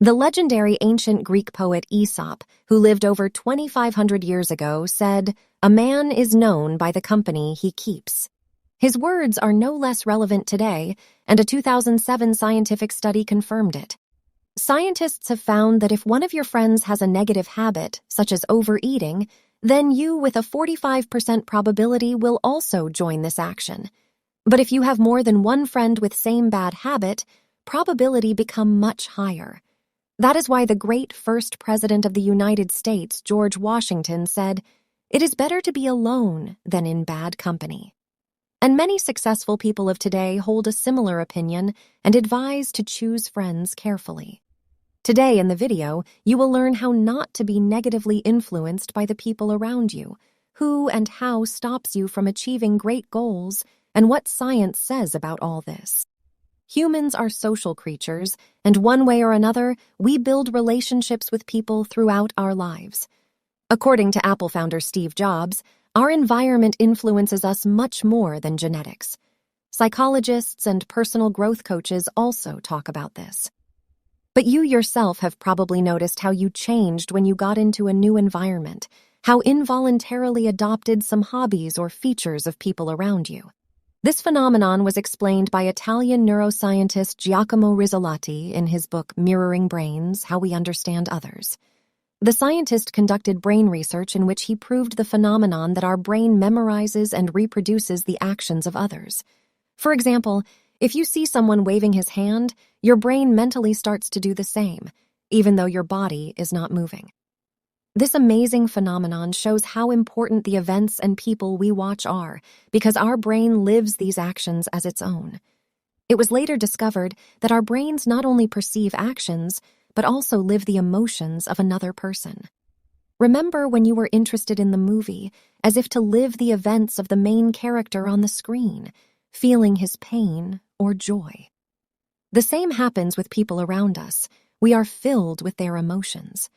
The legendary ancient Greek poet Aesop, who lived over 2,500 years ago, said, "A man is known by the company he keeps." His words are no less relevant today, and a 2007 scientific study confirmed it. Scientists have found that if one of your friends has a negative habit, such as overeating, then you, with a 45% probability, will also join this action. But if you have more than one friend with same bad habit, probability become much higher. That is why the great first president of the United States, George Washington, said, "It is better to be alone than in bad company." And many successful people of today hold a similar opinion and advise to choose friends carefully. Today in the video, you will learn how not to be negatively influenced by the people around you, who and how stops you from achieving great goals, and what science says about all this. Humans are social creatures, and one way or another, we build relationships with people throughout our lives. According to Apple founder Steve Jobs, our environment influences us much more than genetics. Psychologists and personal growth coaches also talk about this. But you yourself have probably noticed how you changed when you got into a new environment, how involuntarily adopted some hobbies or features of people around you. This phenomenon was explained by Italian neuroscientist Giacomo Rizzolatti in his book Mirroring Brains: How We Understand Others. The scientist conducted brain research in which he proved the phenomenon that our brain memorizes and reproduces the actions of others. For example, if you see someone waving his hand, your brain mentally starts to do the same, even though your body is not moving. This amazing phenomenon shows how important the events and people we watch are, because our brain lives these actions as its own. It was later discovered that our brains not only perceive actions, but also live the emotions of another person. Remember when you were interested in the movie, as if to live the events of the main character on the screen, feeling his pain or joy. The same happens with people around us. We are filled with their emotions.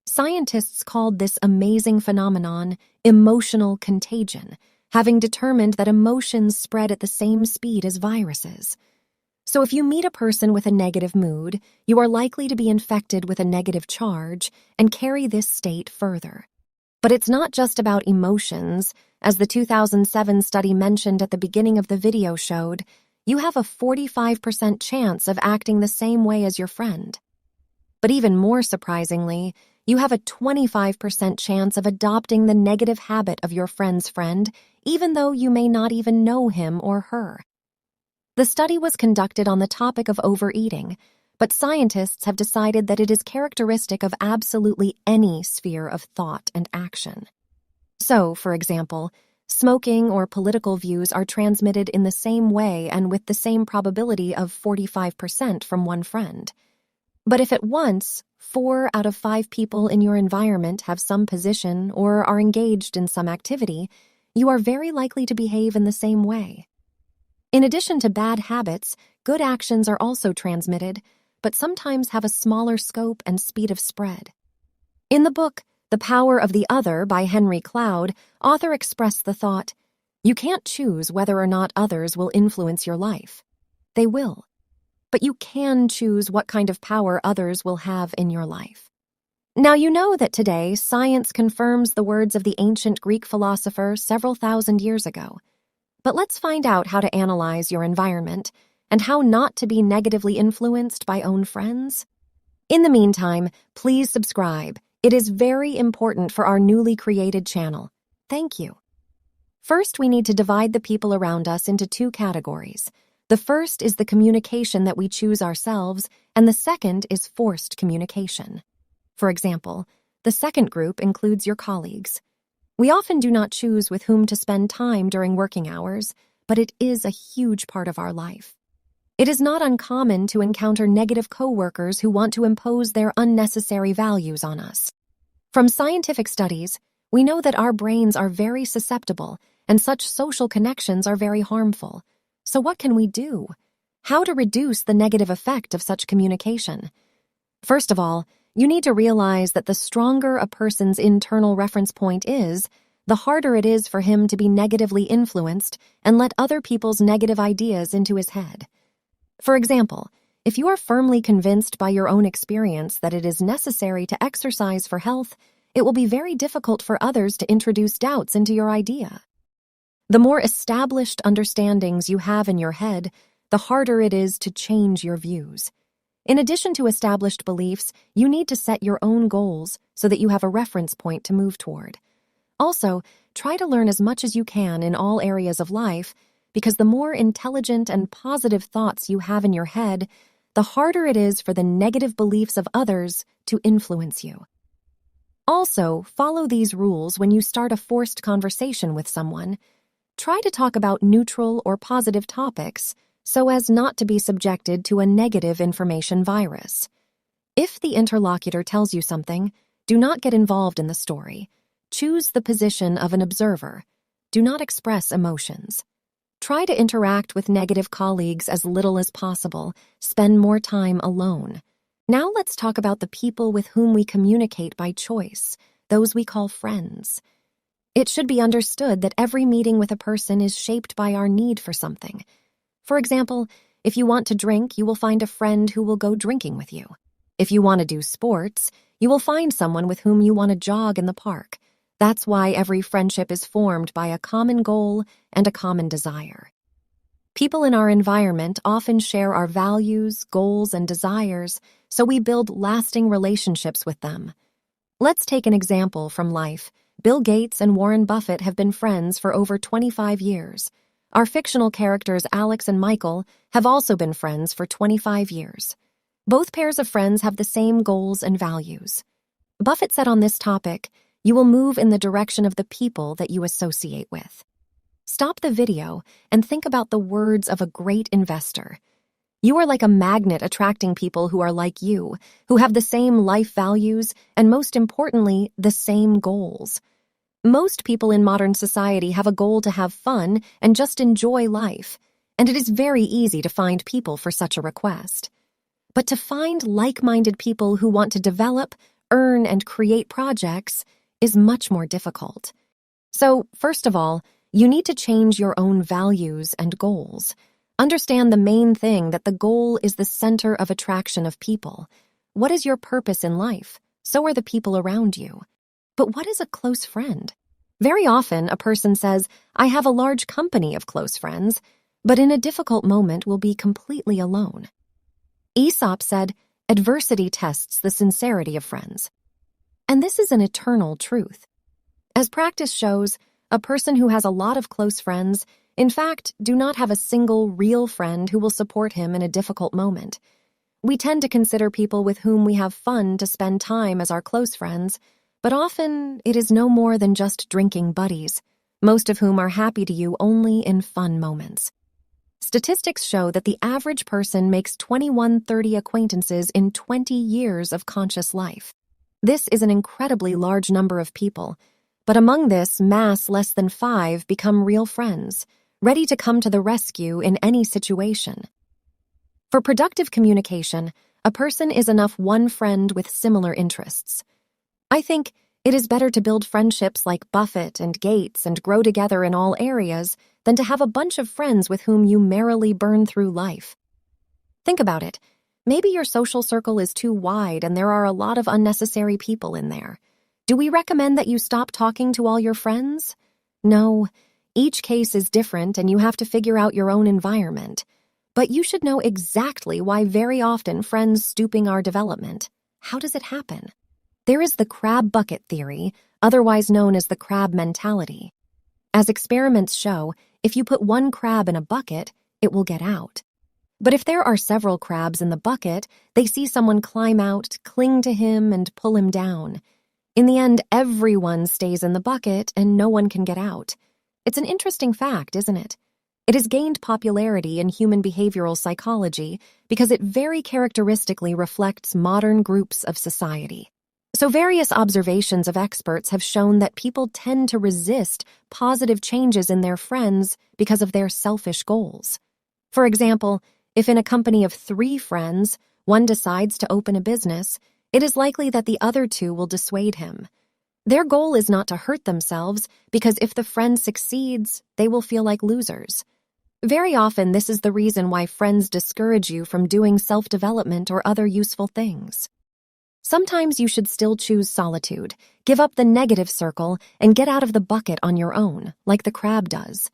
Scientists called this amazing phenomenon emotional contagion, having determined that emotions spread at the same speed as viruses. So if you meet a person with a negative mood, you are likely to be infected with a negative charge and carry this state further. But it's not just about emotions. As the 2007 study mentioned at the beginning of the video showed, you have a 45% chance of acting the same way as your friend. But even more surprisingly, you have a 25% chance of adopting the negative habit of your friend's friend, even though you may not even know him or her. The study was conducted on the topic of overeating, but scientists have decided that it is characteristic of absolutely any sphere of thought and action. So, for example, smoking or political views are transmitted in the same way and with the same probability of 45% from one friend. But if at once 4 out of 5 people in your environment have some position or are engaged in some activity, you are very likely to behave in the same way. In addition to bad habits, good actions are also transmitted, but sometimes have a smaller scope and speed of spread. In the book, The Power of the Other by Henry Cloud, author expressed the thought, "You can't choose whether or not others will influence your life. They will. But you can choose what kind of power others will have in your life." Now you know that today science confirms the words of the ancient Greek philosopher several thousand years ago. But let's find out how to analyze your environment and how not to be negatively influenced by own friends. In the meantime, please subscribe. It is very important for our newly created channel. Thank you. First, we need to divide the people around us into 2 categories. The first is the communication that we choose ourselves, and the second is forced communication. For example, the second group includes your colleagues. We often do not choose with whom to spend time during working hours, but it is a huge part of our life. It is not uncommon to encounter negative coworkers who want to impose their unnecessary values on us. From scientific studies, we know that our brains are very susceptible, and such social connections are very harmful. So what can we do? How to reduce the negative effect of such communication? First of all, you need to realize that the stronger a person's internal reference point is, the harder it is for him to be negatively influenced and let other people's negative ideas into his head. For example, If you are firmly convinced by your own experience that it is necessary to exercise for health, it will be very difficult for others to introduce doubts into your idea. The more established understandings you have in your head, the harder it is to change your views. In addition to established beliefs, you need to set your own goals so that you have a reference point to move toward. Also, try to learn as much as you can in all areas of life, because the more intelligent and positive thoughts you have in your head, the harder it is for the negative beliefs of others to influence you. Also, follow these rules when you start a forced conversation with someone. Try to talk about neutral or positive topics so as not to be subjected to a negative information virus. If the interlocutor tells you something, do not get involved in the story. Choose the position of an observer. Do not express emotions. Try to interact with negative colleagues as little as possible. Spend more time alone. Now let's talk about the people with whom we communicate by choice, those we call friends. It should be understood that every meeting with a person is shaped by our need for something. For example, if you want to drink, you will find a friend who will go drinking with you. If you want to do sports, you will find someone with whom you want to jog in the park. That's why every friendship is formed by a common goal and a common desire. People in our environment often share our values, goals, and desires, so we build lasting relationships with them. Let's take an example from life. Bill Gates and Warren Buffett have been friends for over 25 years. Our fictional characters Alex and Michael have also been friends for 25 years. Both pairs of friends have the same goals and values. Buffett said on this topic, "You will move in the direction of the people that you associate with." Stop the video and think about the words of a great investor. You are like a magnet attracting people who are like you, who have the same life values, and most importantly, the same goals. Most people in modern society have a goal to have fun and just enjoy life, and it is very easy to find people for such a request. But to find like-minded people who want to develop, earn, and create projects is much more difficult. So, first of all, you need to change your own values and goals. Understand the main thing, that the goal is the center of attraction of people. What is your purpose in life? So are the people around you. But what is a close friend? Very often, a person says, "I have a large company of close friends," but in a difficult moment will be completely alone. Aesop said, "Adversity tests the sincerity of friends." And this is an eternal truth. As practice shows, a person who has a lot of close friends, in fact, do not have a single real friend who will support him in a difficult moment. We tend to consider people with whom we have fun to spend time as our close friends, but often it is no more than just drinking buddies, most of whom are happy to you only in fun moments. Statistics show that the average person makes 21-30 acquaintances in 20 years of conscious life. This is an incredibly large number of people, but among this mass, less than 5 become real friends, ready to come to the rescue in any situation. For productive communication, a person is enough one friend with similar interests. I think it is better to build friendships like Buffett and Gates and grow together in all areas than to have a bunch of friends with whom you merrily burn through life. Think about it. Maybe your social circle is too wide and there are a lot of unnecessary people in there. Do we recommend that you stop talking to all your friends? No. Each case is different and you have to figure out your own environment. But you should know exactly why very often friends stooping our development. How does it happen? There is the crab bucket theory, otherwise known as the crab mentality. As experiments show, if you put one crab in a bucket, it will get out. But if there are several crabs in the bucket, they see someone climb out, cling to him, and pull him down. In the end, everyone stays in the bucket and no one can get out. It's an interesting fact, isn't it? It has gained popularity in human behavioral psychology because it very characteristically reflects modern groups of society. So various observations of experts have shown that people tend to resist positive changes in their friends because of their selfish goals. For example, if in a company of 3 friends, one decides to open a business, it is likely that the other 2 will dissuade him. Their goal is not to hurt themselves because if the friend succeeds, they will feel like losers. Very often, this is the reason why friends discourage you from doing self-development or other useful things. Sometimes you should still choose solitude, give up the negative circle, and get out of the bucket on your own, like the crab does.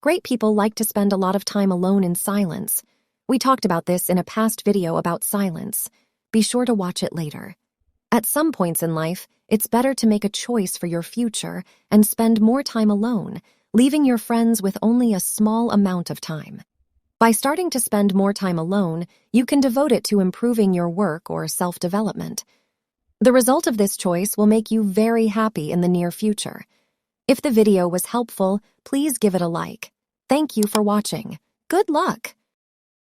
Great people like to spend a lot of time alone in silence. We talked about this in a past video about silence. Be sure to watch it later. At some points in life, it's better to make a choice for your future and spend more time alone, leaving your friends with only a small amount of time. By starting to spend more time alone, you can devote it to improving your work or self-development. The result of this choice will make you very happy in the near future. If the video was helpful, please give it a like. Thank you for watching. Good luck!